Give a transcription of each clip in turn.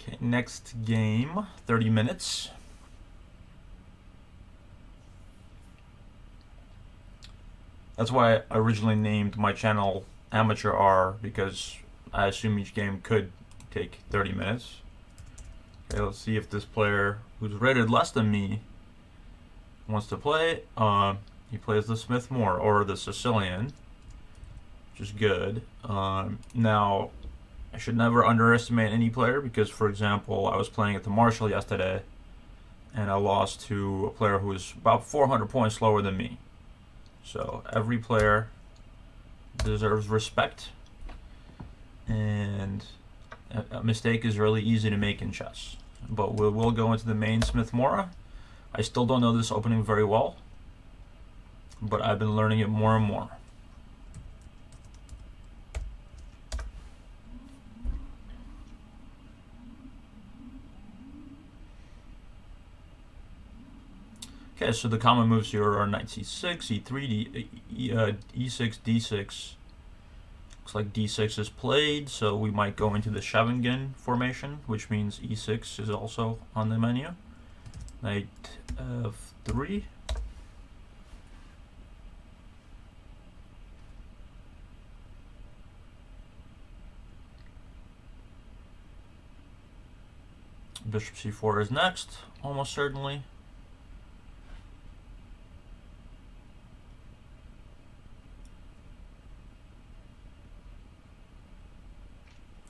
Okay, next game, 30 minutes. That's why I originally named my channel Amateur R, because I assume each game could take 30 minutes. Okay, let's see if this player, who's rated less than me, wants to play. He plays the Smith-Morra, or the Sicilian, which is good. Now, I should never underestimate any player, because, for example, I was playing at the Marshall yesterday, and I lost to a player who was about 400 points lower than me. So every player deserves respect, and a mistake is really easy to make in chess. But we'll go into the main Smith-Morra. I still don't know this opening very well, but I've been learning it more and more. Okay, so the common moves here are knight c6, e3, e6, d6. Looks like d6 is played, so we might go into the Nd5 formation, which means e6 is also on the menu. Knight f3. Bishop c4 is next, almost certainly.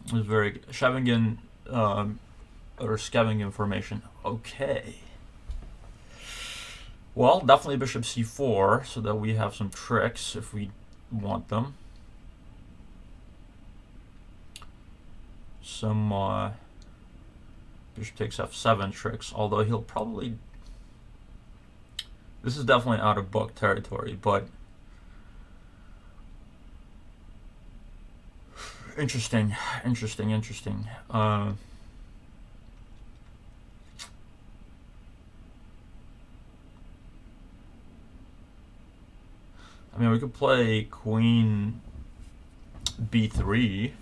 It was very Nd5 or Nd5 formation. Okay. Well, definitely bishop c4, so that we have some tricks if we want them. Some bishop takes f7 tricks, although he'll probably... This is definitely out of book territory, but... Interesting. I mean, we could play queen b3.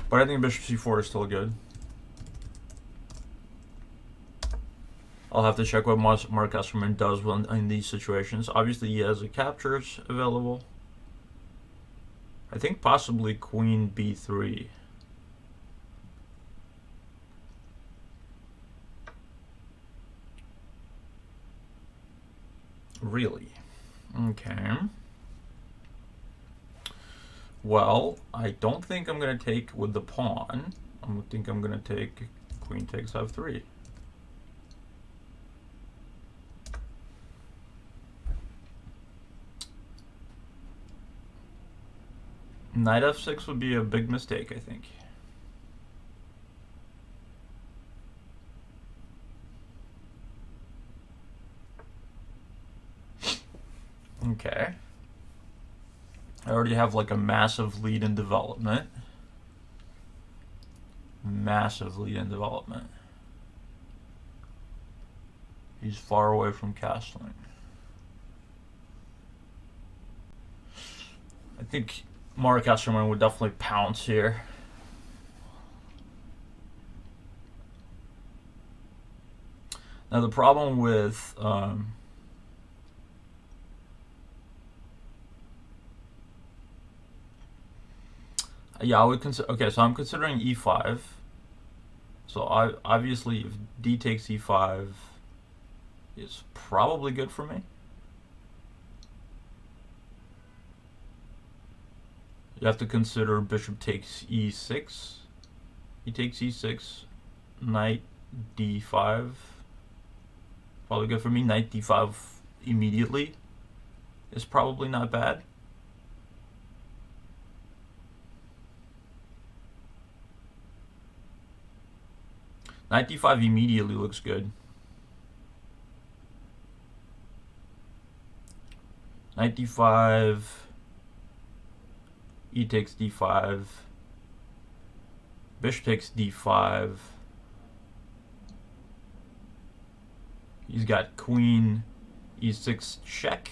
But I think bishop c4 is still good. I'll have to check what Mark Esserman does in these situations. Obviously, he has the captures available. I think possibly queen b3. Really? Okay. Well, I don't think I'm going to take with the pawn. I think I'm going to take queen takes f3. Knight f6 would be a big mistake, I think. Okay. I already have like a massive lead in development. He's far away from castling. I think Mark Esserman would definitely pounce here. Now the problem with yeah, I would consider. Okay, so I'm considering e5. So obviously, if d takes e5 is probably good for me. You have to consider bishop takes e6. He takes e6. Knight d5. Probably good for me. Knight d5 immediately is probably not bad. Knight d5 immediately looks good. Knight d5, e takes d5, Bishop takes d5. He's got queen e6 check.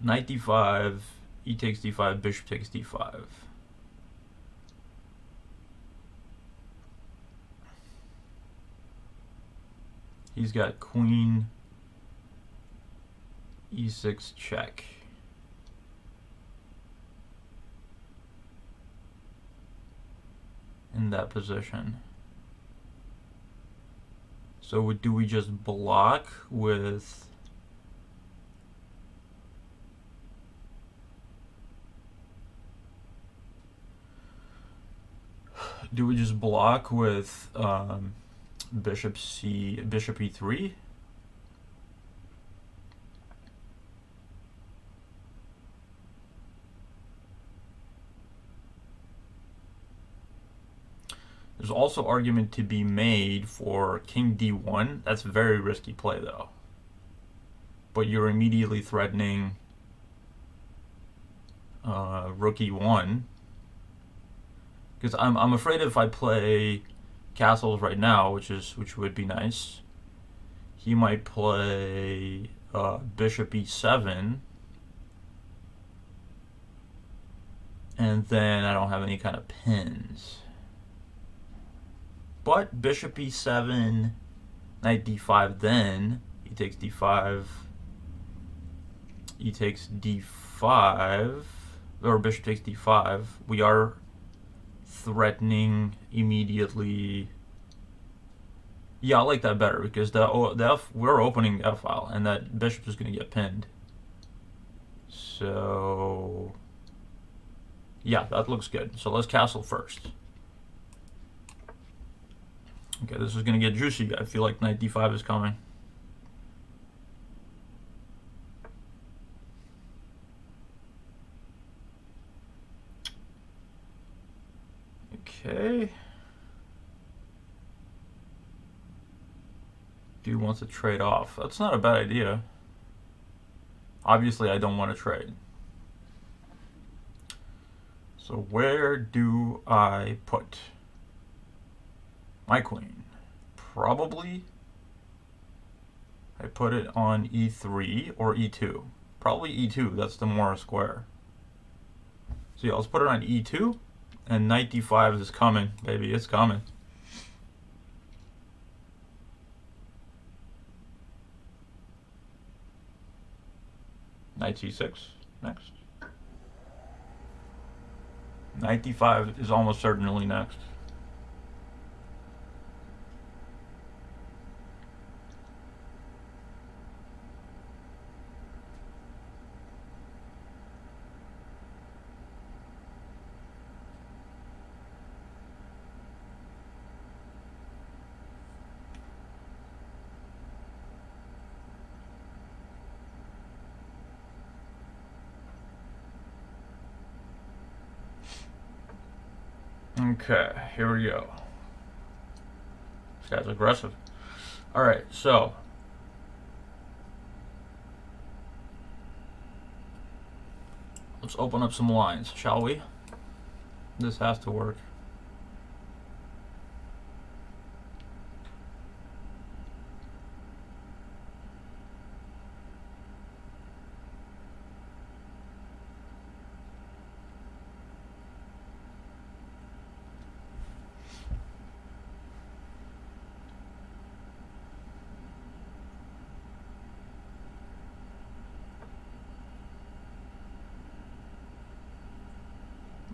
Knight d5, e takes d5, bishop takes d5. He's got queen e6 check. In that position. So do we just block with bishop e3? There's also argument to be made for king d1. That's a very risky play, though. But you're immediately threatening rook e1. Because I'm afraid if I play castles right now, which would be nice, he might play bishop e7. And then I don't have any kind of pins. But bishop e7, knight d5, then he takes d5, he takes d5, or bishop takes d5. We are threatening immediately. Yeah, I like that better because we're opening the f file, and that bishop is going to get pinned. So yeah, that looks good. So let's castle first. Okay, this is going to get juicy. I feel like knight d5 is coming. Okay. Dude wants to trade off. That's not a bad idea. Obviously, I don't want to trade. So where do I put my queen? Probably I put it on e3 or e2. Probably e2, that's the Morra square. So yeah, let's put it on e2, and knight d5 is coming, baby, it's coming. Knight c6 next. Knight d5 is almost certainly next. Okay, here we go. This guy's aggressive. Alright, so let's open up some lines, shall we? This has to work.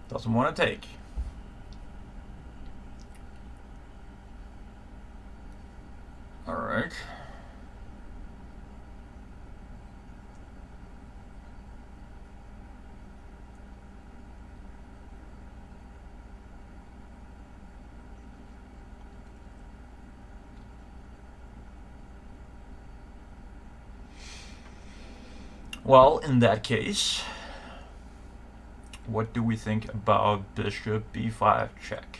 Doesn't want to take. All right. Well, in that case, what do we think about bishop b5 check?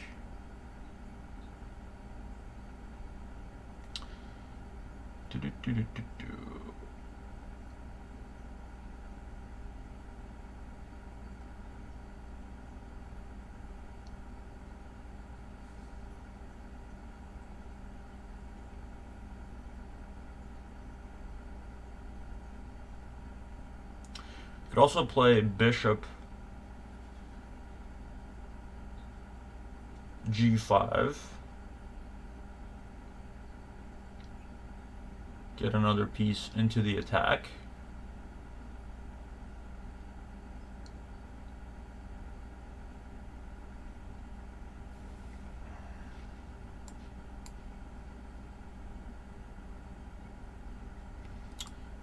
Could also play bishop G5. Get another piece into the attack.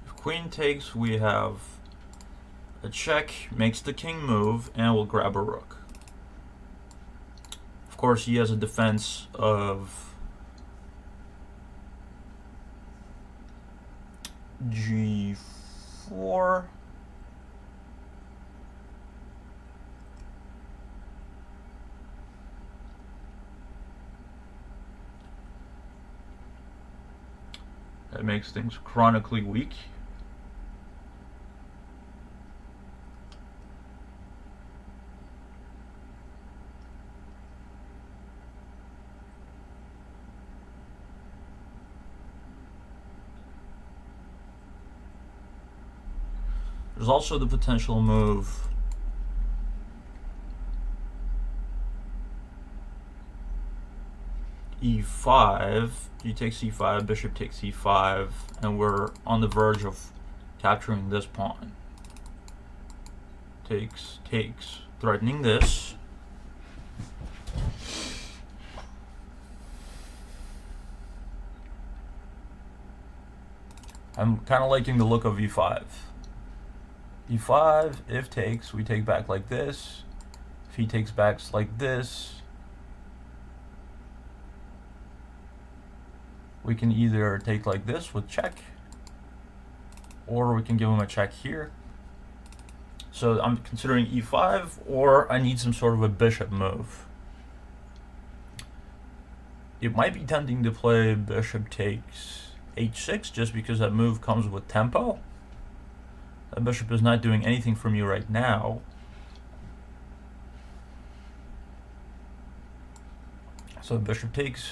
If queen takes, we have a check, makes the king move, and we'll grab a rook. Of course, he has a defense of G4. That makes things chronically weak. There's also the potential move E5. You take C5, bishop takes C5, and we're on the verge of capturing this pawn. Takes, threatening this. I'm kind of liking the look of E5. E5, if takes, we take back like this. If he takes back like this, we can either take like this with check, or we can give him a check here. So I'm considering E5, or I need some sort of a bishop move. It might be tempting to play bishop takes H6 just because that move comes with tempo. That bishop is not doing anything for me right now. So bishop takes.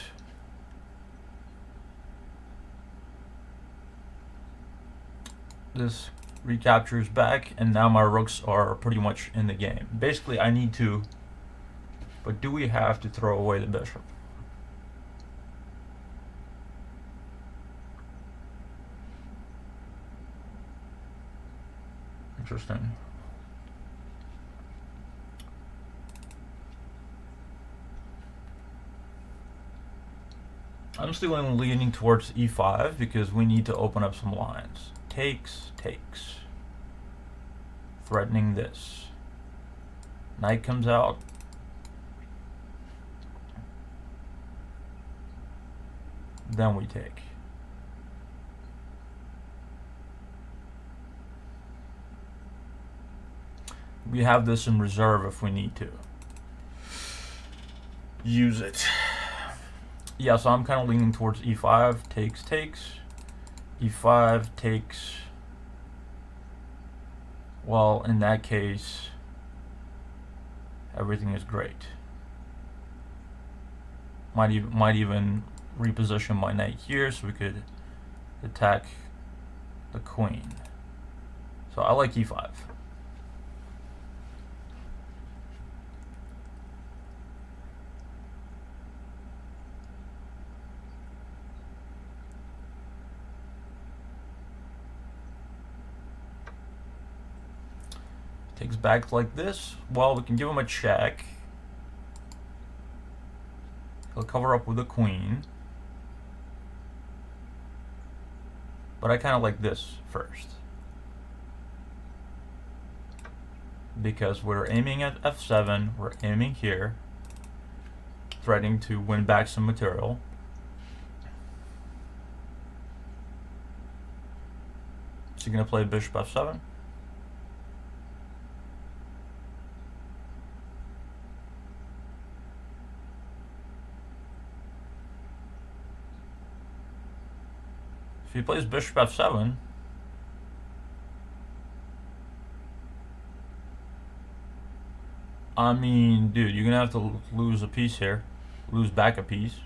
This recaptures back, and now my rooks are pretty much in the game. Basically, I need to, but do we have to throw away the bishop? Interesting. I'm still leaning towards E5 because we need to open up some lines. Takes, threatening this. Knight comes out. Then we take. We have this in reserve if we need to use it. Yeah, so I'm kind of leaning towards E5, takes, E5 takes. Well, in that case, everything is great. Might even reposition my knight here so we could attack the queen. So I like E5. Takes back like this. Well, we can give him a check. He'll cover up with the queen. But I kind of like this first, because we're aiming at F7, we're aiming here, threatening to win back some material. Is he going to play bishop F7? If he plays bishop F7, I mean, dude, you're gonna have to lose a piece here, lose back a piece.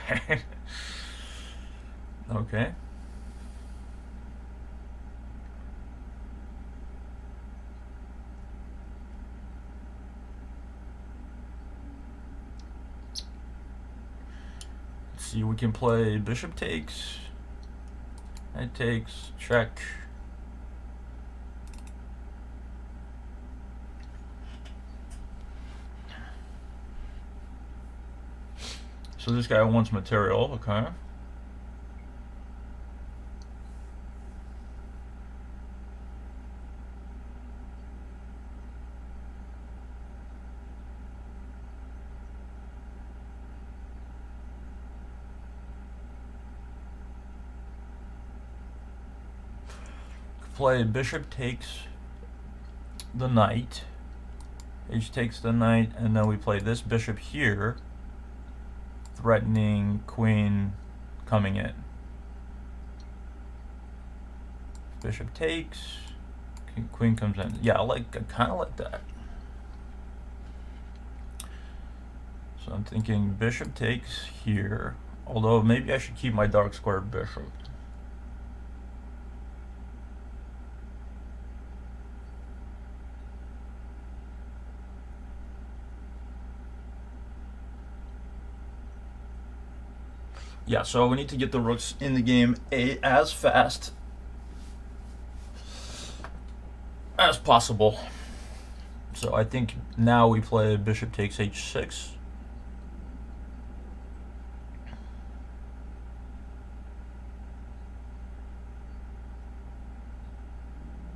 Right. Okay. Let's see, we can play bishop takes. Knight takes, check. So this guy wants material, okay. Play bishop takes the knight. H takes the knight, and then we play this bishop here, threatening queen coming in. Bishop takes, queen comes in. Yeah, I kind of like that. So I'm thinking bishop takes here, although maybe I should keep my dark square bishop. Yeah, so we need to get the rooks in the game as fast as possible. So I think now we play bishop takes h6.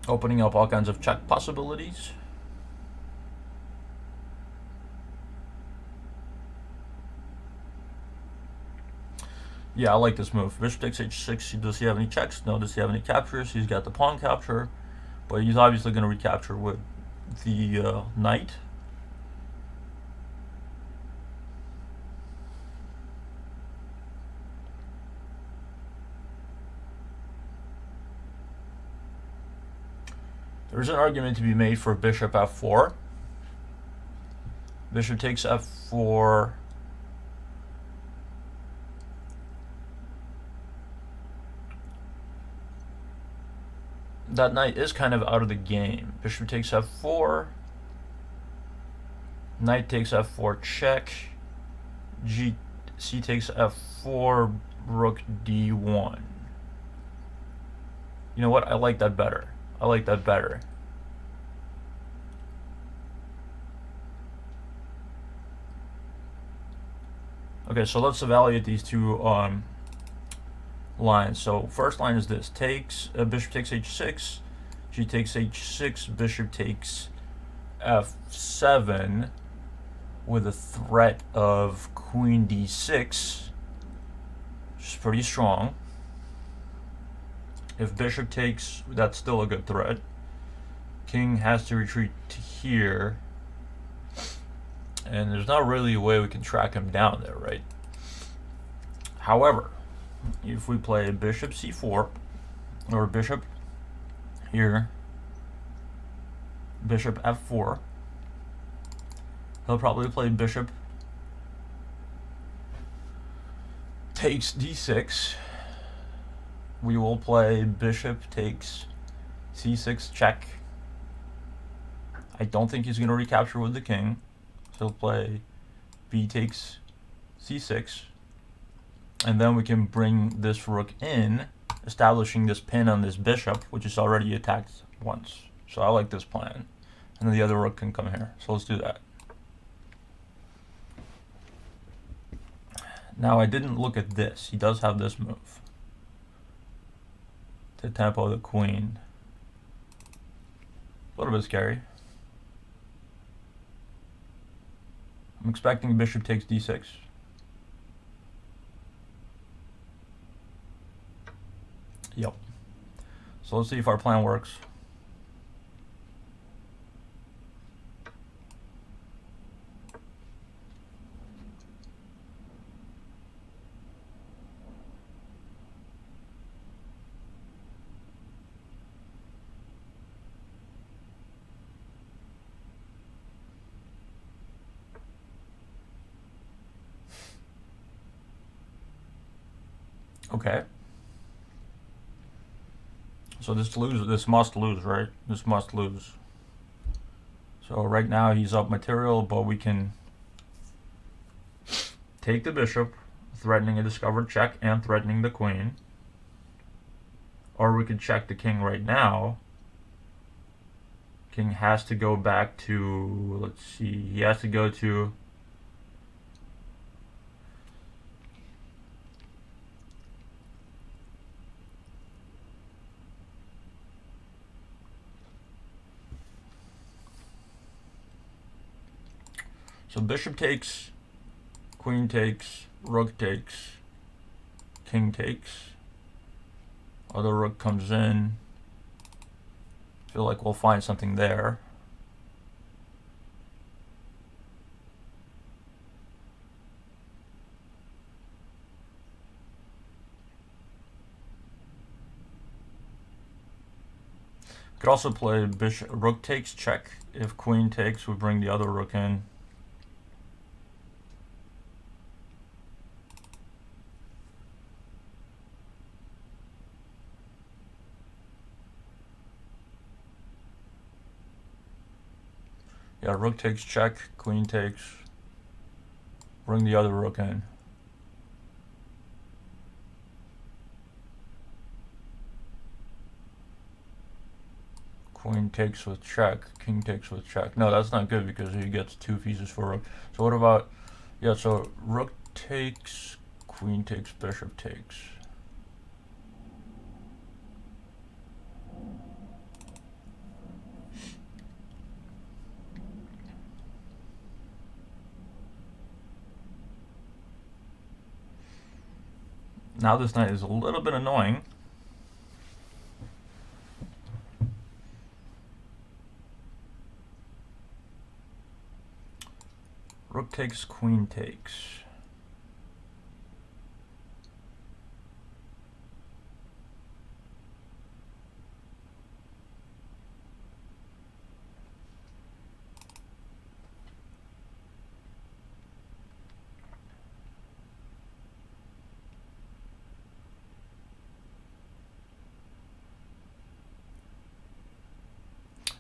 Opening up all kinds of check possibilities. Yeah, I like this move. Bishop takes h6. Does he have any checks? No. Does he have any captures? He's got the pawn capture, but he's obviously going to recapture with the knight. There's an argument to be made for bishop f4. Bishop takes f4. That knight is kind of out of the game. Bishop takes f4. Knight takes f4 check. C takes f4, rook d1. You know what? I like that better. I like that better. Okay, so let's evaluate these two lines. So first line is this: bishop takes h6, g takes h6, bishop takes f7 with a threat of queen d6, which is pretty strong. If bishop takes, that's still a good threat. King has to retreat to here, and there's not really a way we can track him down there, right? However, if we play bishop c4, or bishop here, bishop f4, he'll probably play bishop takes d6. We will play bishop takes c6 check. I don't think he's going to recapture with the king. So he'll play b takes c6. And then we can bring this rook in, establishing this pin on this bishop, which is already attacked once. So I like this plan. And then the other rook can come here. So let's do that. Now I didn't look at this. He does have this move to tempo the queen. A little bit scary. I'm expecting bishop takes d6. Yep. So let's see if our plan works. Okay. So this must lose, right? This must lose. So right now he's up material, but we can take the bishop, threatening a discovered check and threatening the queen. Or we could check the king right now. King has to go back to, let's see, he has to go to so bishop takes, queen takes, rook takes, king takes. Other rook comes in. Feel like we'll find something there. Could also play bishop, rook takes, check. If queen takes, we bring the other rook in. Yeah, rook takes, check, queen takes, bring the other rook in. Queen takes with check, king takes with check. No, that's not good because he gets 2 pieces for rook. So what about, yeah, so rook takes, queen takes, bishop takes. Now this knight is a little bit annoying. Rook takes, queen takes.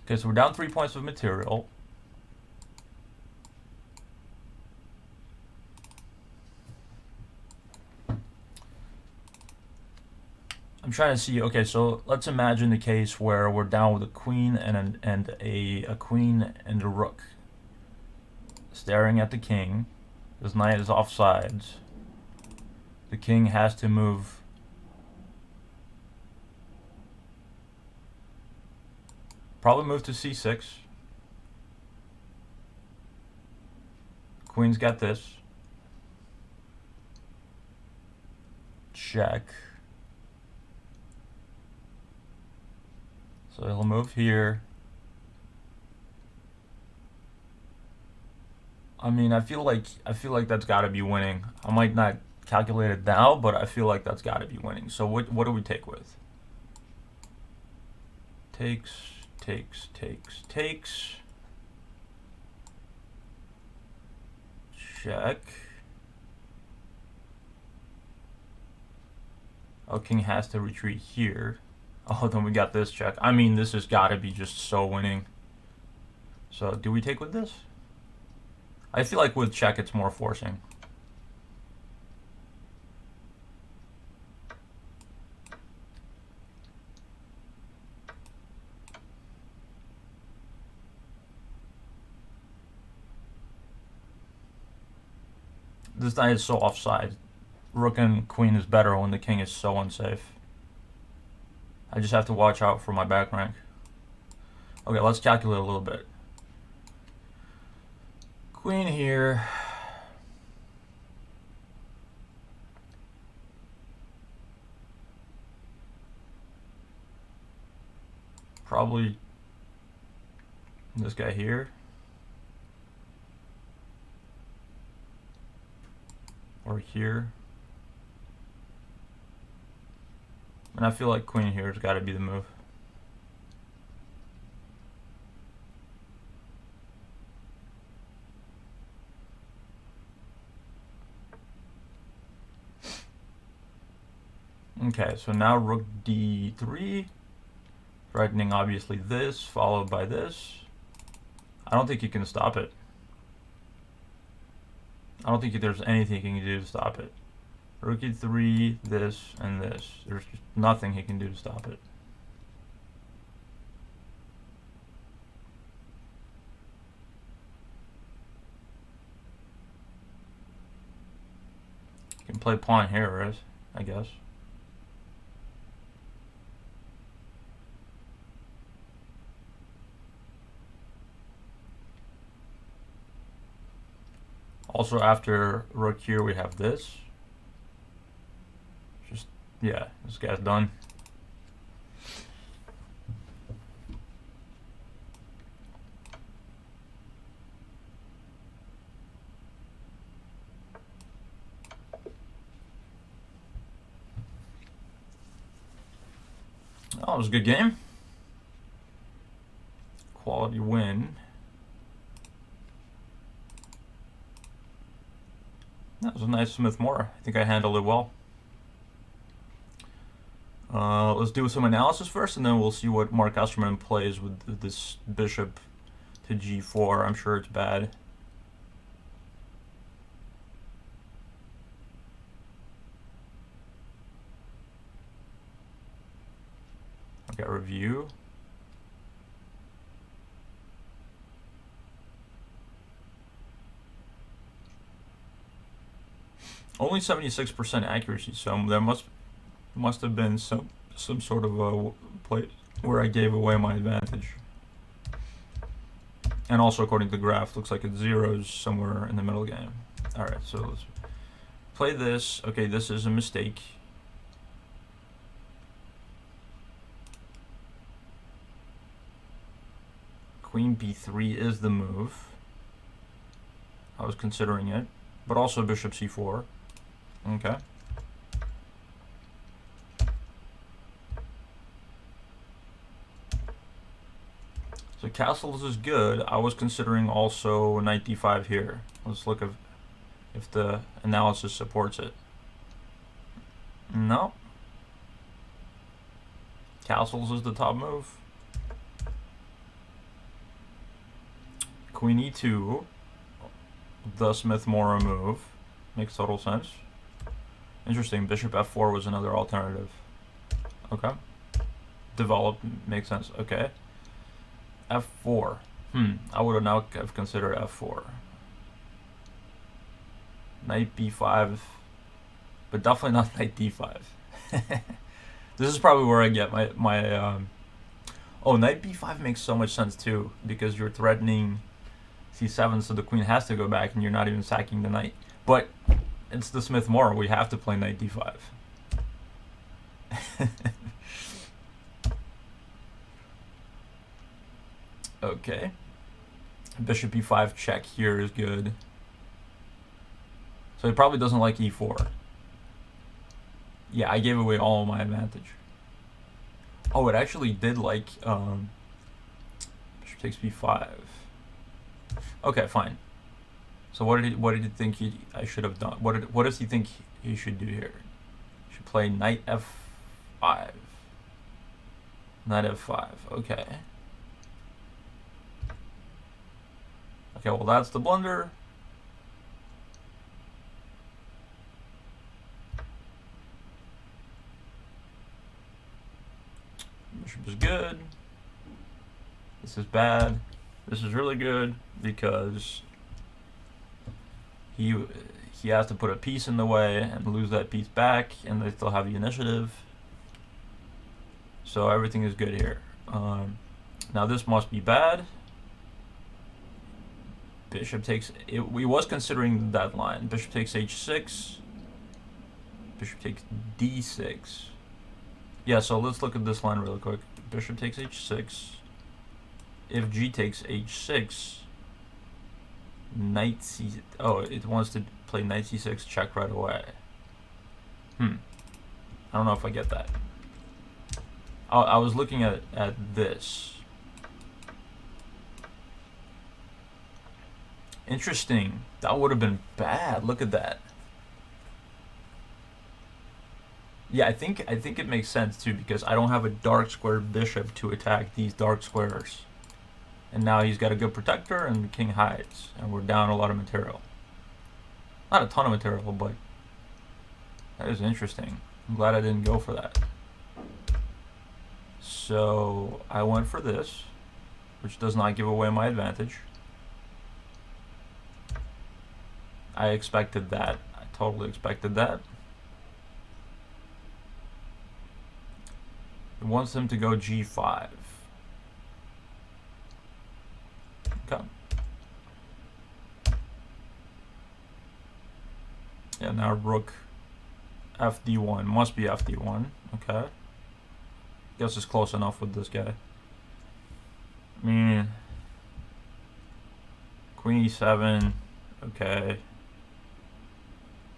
Okay, so we're down 3 points of material. I'm trying to see, okay, so let's imagine the case where we're down with a queen and a queen and a rook staring at the king. This knight is offsides. The king has to move. Probably move to c6. Queen's got this. Check. So he'll move here. I mean, I feel like that's got to be winning. I might not calculate it now, but I feel like that's got to be winning. So what do we take with? Takes, takes, takes, takes. Check. Oh, king has to retreat here. Oh, then we got this check. I mean, this has got to be just so winning. So do we take with this? I feel like with check it's more forcing. This knight is so offside. Rook and queen is better when the king is so unsafe. I just have to watch out for my back rank. Okay, let's calculate a little bit. Queen here. Probably this guy here. Or here. And I feel like queen here has got to be the move. Okay, so now rook d3, threatening obviously this, followed by this. I don't think you can stop it. I don't think there's anything he can do to stop it. Rook e3, this, and this. There's just nothing he can do to stop it. You can play pawn here, right? I guess. Also, after rook here, we have this. Just, yeah, this guy's done. Oh, it was a good game. Quality win. That was a nice Smith-Morra. I think I handled it well. Let's do some analysis first, and then we'll see what Mark Osterman plays with this bishop to g4. I'm sure it's bad. Okay, review. Only 76% accuracy, so there must have been some sort of a play where I gave away my advantage. And also, according to the graph, looks like it zeros somewhere in the middle game. All right, so let's play this. Okay, this is a mistake. Queen b3 is the move. I was considering it, but also bishop c4. Okay. So castles is good. I was considering also knight d5 here. Let's look if the analysis supports it. No. Castles is the top move. Queen e2, the Smith-Morra move. Makes total sense. Interesting. Bishop f4 was another alternative. Okay. Develop makes sense. Okay. f4. I would have now have considered f4. Knight b5, but definitely not knight d5. This is probably where I get my oh, knight b5 makes so much sense too, because you're threatening c7, so the queen has to go back, and you're not even sacking the knight. But it's the Smith-Morra. We have to play knight d5. Okay. Bishop e5 check here is good. So he probably doesn't like e4. Yeah, I gave away all of my advantage. Oh, it actually did like bishop takes b5. Okay, fine. So what did he think I should have done? What does he think he should do here? He should play knight f5. Knight f5. Okay. Okay, well that's the blunder. Bishop is good. This is bad. This is really good because he has to put a piece in the way and lose that piece back, and they still have the initiative. So everything is good here. Now this must be bad. Bishop takes it. We was considering that line. Bishop takes h6. Bishop takes d6. Yeah, so let's look at this line really quick. Bishop takes h6. If g takes h6, knight c. Oh, it wants to play knight c6 check right away. I don't know if I get that. I was looking at this. Interesting. That would have been bad. Look at that. Yeah, I think it makes sense too because I don't have a dark square bishop to attack these dark squares. And now he's got a good protector and the king hides. And we're down a lot of material. Not a ton of material, but that is interesting. I'm glad I didn't go for that. So I went for this, which does not give away my advantage. I expected that. I totally expected that. It wants him to go g5. Okay. Yeah, now rook fd1. Must be fd1. Okay. Guess it's close enough with this guy. I mean, queen e7. Okay.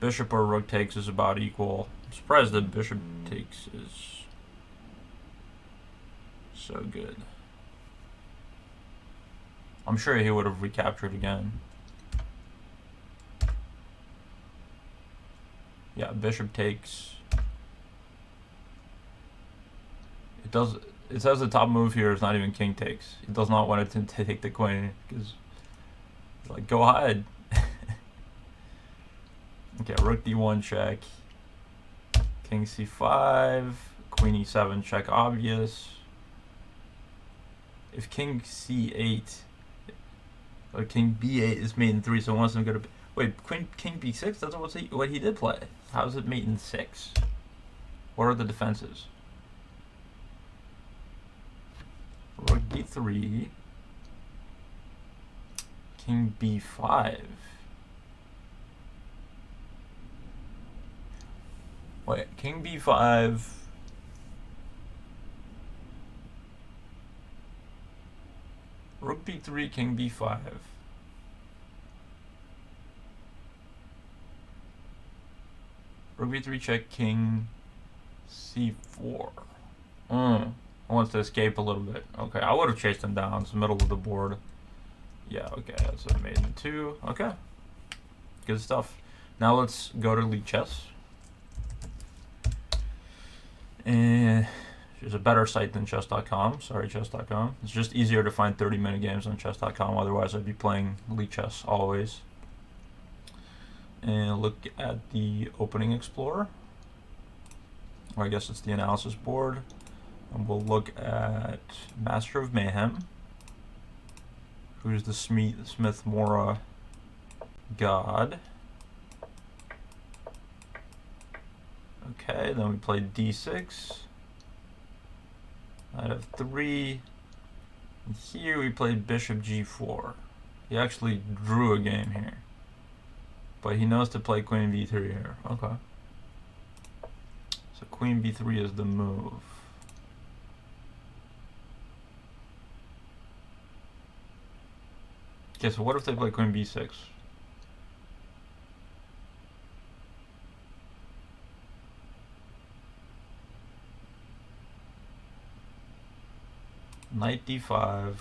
Bishop or rook takes is about equal. I'm surprised that bishop takes is so good. I'm sure he would have recaptured again. Yeah, bishop takes. It says the top move here is not even king takes. It does not want it to take the queen because it's like, go hide. Okay, rook d1 check. King c5. Queen e7 check obvious. If king c8 or king b8 is mate in 3, so it wants him to go to... Wait, king b6? That's what he did play. How is it mate in 6? What are the defenses? Rook d3. King b5. Wait, king b5. Rook b3, king b5. Rook b3 check, king c4. Wants to escape a little bit. Okay, I would have chased him down. It's the middle of the board. Yeah, okay, that's a mate in 2. Okay, good stuff. Now let's go to League Chess. And there's a better site than chess.com. Sorry, chess.com. It's just easier to find 30-minute games on chess.com. Otherwise, I'd be playing League Chess always. And look at the opening explorer. Or I guess it's the analysis board. And we'll look at Master of Mayhem, who's the Smith-Morra god. Okay, then we played d6. Knight f3. And here we played bishop g4. He actually drew a game here. But he knows to play queen b3 here. Okay. So queen b3 is the move. Okay, so what if they play queen b6? Knight d5,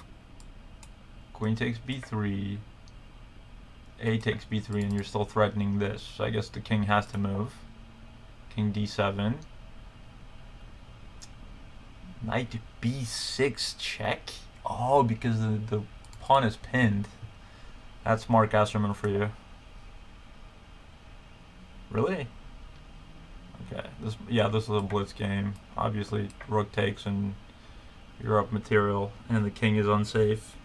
queen takes b3, a takes b3, and you're still threatening this. So I guess the king has to move. King d7. Knight b6 check? Oh, because the pawn is pinned. That's Mark Asserman for you. Really? Okay. This is a blitz game. Obviously, rook takes and you're up material, and the king is unsafe.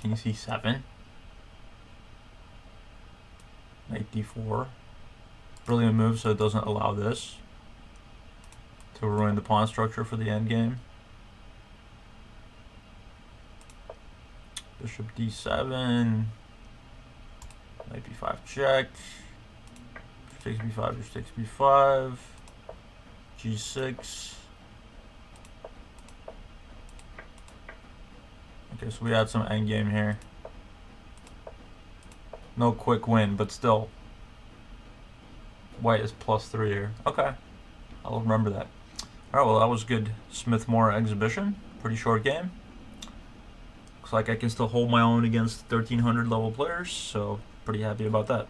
King c7. Knight d4. Brilliant move, so it doesn't allow this to ruin the pawn structure for the endgame. Bishop d7. Knight b5 check. Bishop takes b5, bishop takes b5. g6. Okay, so we had some endgame here. No quick win, but still. White is +3 here. Okay, I'll remember that. Alright, well that was good Smith-Morra exhibition. Pretty short game. Looks like I can still hold my own against 1300 level players, so pretty happy about that.